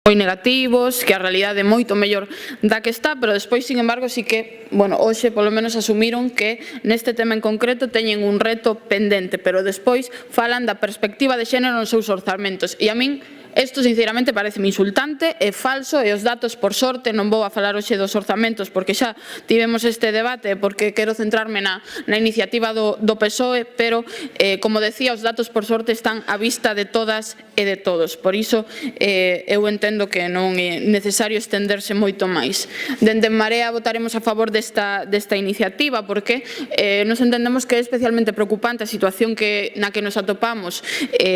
moi negativos, que a realidade é moito mellor da que está, pero despois, sin embargo, sí que, hoxe polo menos asumiron que neste tema en concreto teñen un reto pendente, pero despois falan da perspectiva de xénero nos seus orzamentos. E a min isto, sinceramente, pareceme insultante, é falso, e os datos, por sorte, non vou a falar hoxe dos orzamentos porque xa tivemos este debate, porque quero centrarme na iniciativa do PSOE, pero, como decía, os datos, por sorte, están á vista de todas e de todos. Por iso, eu entendo que non é necesario estenderse moito máis. Dende En Marea votaremos a favor desta iniciativa porque nos entendemos que é especialmente preocupante a situación na que nos atopamos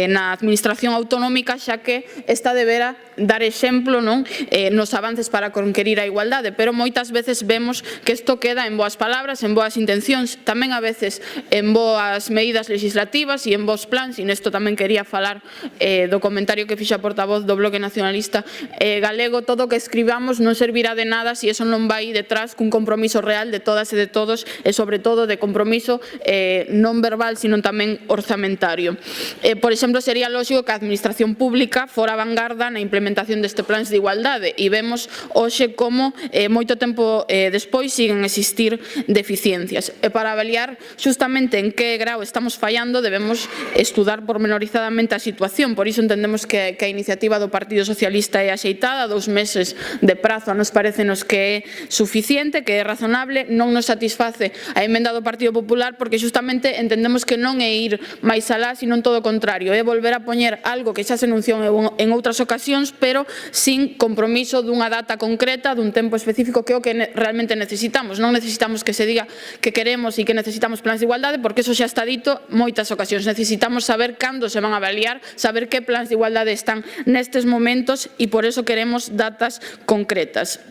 na administración autonómica, xa que esta debera dar exemplo nos avances para conquerir a igualdade, pero moitas veces vemos que isto queda en boas palabras, en boas intencións, tamén a veces en boas medidas legislativas e en boas plans, e nesto tamén quería falar do comentario que fixa a portavoz do Bloque Nacionalista Galego. Todo o que escribamos non servirá de nada se iso non vai detrás cun compromiso real de todas e de todos, e sobre todo de compromiso non verbal, sino tamén orzamentario. Por exemplo, sería lógico que a administración pública fora a vanguarda na implementación deste plans de igualdade, e vemos hoxe como moito tempo despois siguen a existir deficiencias. E para avaliar justamente en que grau estamos fallando debemos estudar pormenorizadamente a situación. Por iso entendemos que a iniciativa do Partido Socialista é axeitada, 2 meses de prazo nos parecenos que é suficiente, que é razonable. Non nos satisface a emenda do Partido Popular porque justamente entendemos que non é ir máis alá, sino todo o contrario, é volver a poñer algo que xa se anunciou en outras ocasións, pero sin compromiso dunha data concreta, dun tempo específico, que é o que realmente necesitamos. Non necesitamos que se diga que queremos e que necesitamos plans de igualdade, porque eso xa está dito moitas ocasións. Necesitamos saber cando se van a avaliar, saber que plans de igualdade están nestes momentos, e por eso queremos datas concretas.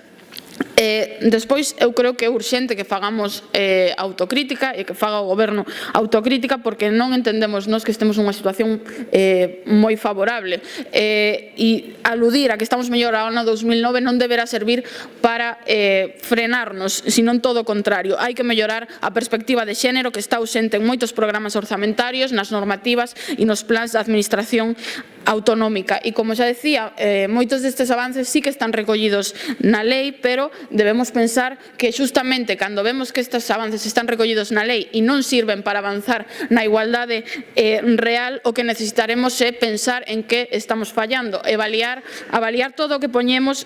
Despois, eu creo que é urxente que fagamos autocrítica e que faga o Goberno autocrítica, porque non entendemos nós que estemos nunha situación moi favorable, e aludir a que estamos mellor ao ano 2009 non deberá servir para frenarnos, sino todo o contrario. Hai que mellorar a perspectiva de xénero, que está ausente en moitos programas orzamentarios, nas normativas e nos plans de administración autonómica. E como xa decía, moitos destes avances sí que están recollidos na lei, pero debemos pensar que justamente cando vemos que estes avances están recollidos na lei e non sirven para avanzar na igualdade real, o que necesitaremos é pensar en que estamos fallando, avaliar todo o que poñemos,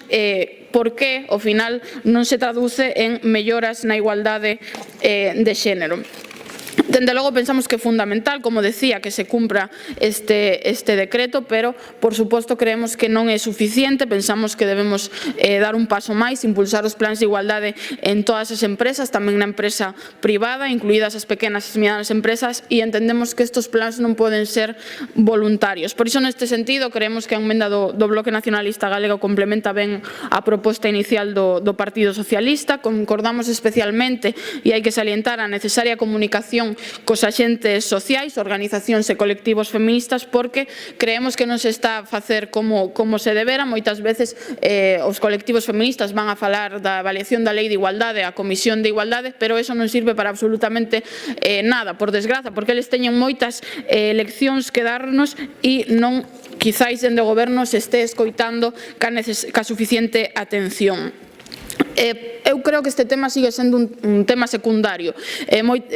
porque ao final non se traduce en melloras na igualdade de xénero. Dende logo pensamos que é fundamental, como decía, que se cumpra este decreto, pero, por suposto, creemos que non é suficiente. Pensamos que debemos dar un paso máis, impulsar os plans de igualdade en todas as empresas, tamén na empresa privada, incluídas as pequenas e medianas empresas, e entendemos que estes plans non poden ser voluntarios. Por iso, neste sentido, creemos que a emenda do Bloque Nacionalista Galego complementa ben a proposta inicial do Partido Socialista. Concordamos especialmente, e hai que salientar, a necesaria comunicación cos axentes sociais, organizacións e colectivos feministas, porque creemos que non se está a facer como se debera. Moitas veces os colectivos feministas van a falar da avaliación da Lei de Igualdade á Comisión de Igualdade, pero eso non sirve para absolutamente nada, por desgraza, porque eles teñen moitas leccións que darnos e non, quizáis, dende o Goberno se este escoitando ca suficiente atención. Eu creo que este tema sigue sendo un tema secundario.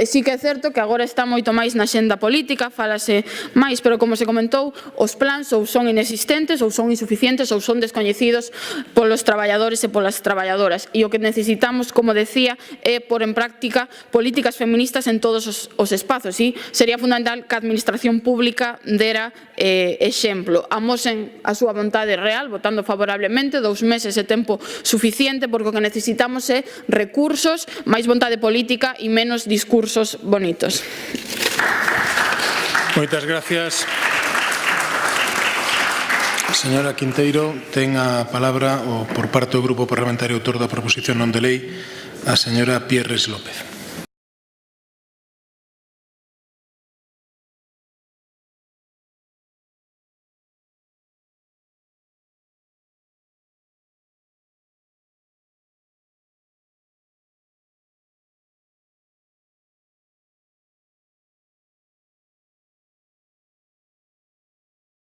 Sí que é certo que agora está moito máis na xenda política, falase máis, pero como se comentou, os plans ou son inexistentes, ou son insuficientes, ou son descoñecidos polos traballadores e polas traballadoras. E o que necesitamos, como decía, é pôr en práctica políticas feministas en todos os espazos. E sería fundamental que a administración pública dera exemplo. Amosen a súa vontade real, votando favorablemente. 2 meses é tempo suficiente, porque o que necesitamos é recursos, máis vontade política e menos discursos bonitos. Moitas gracias. Señora Quinteiro, ten a palabra por parte do Grupo Parlamentario Autor da Proposición non de Lei a señora Pierres López.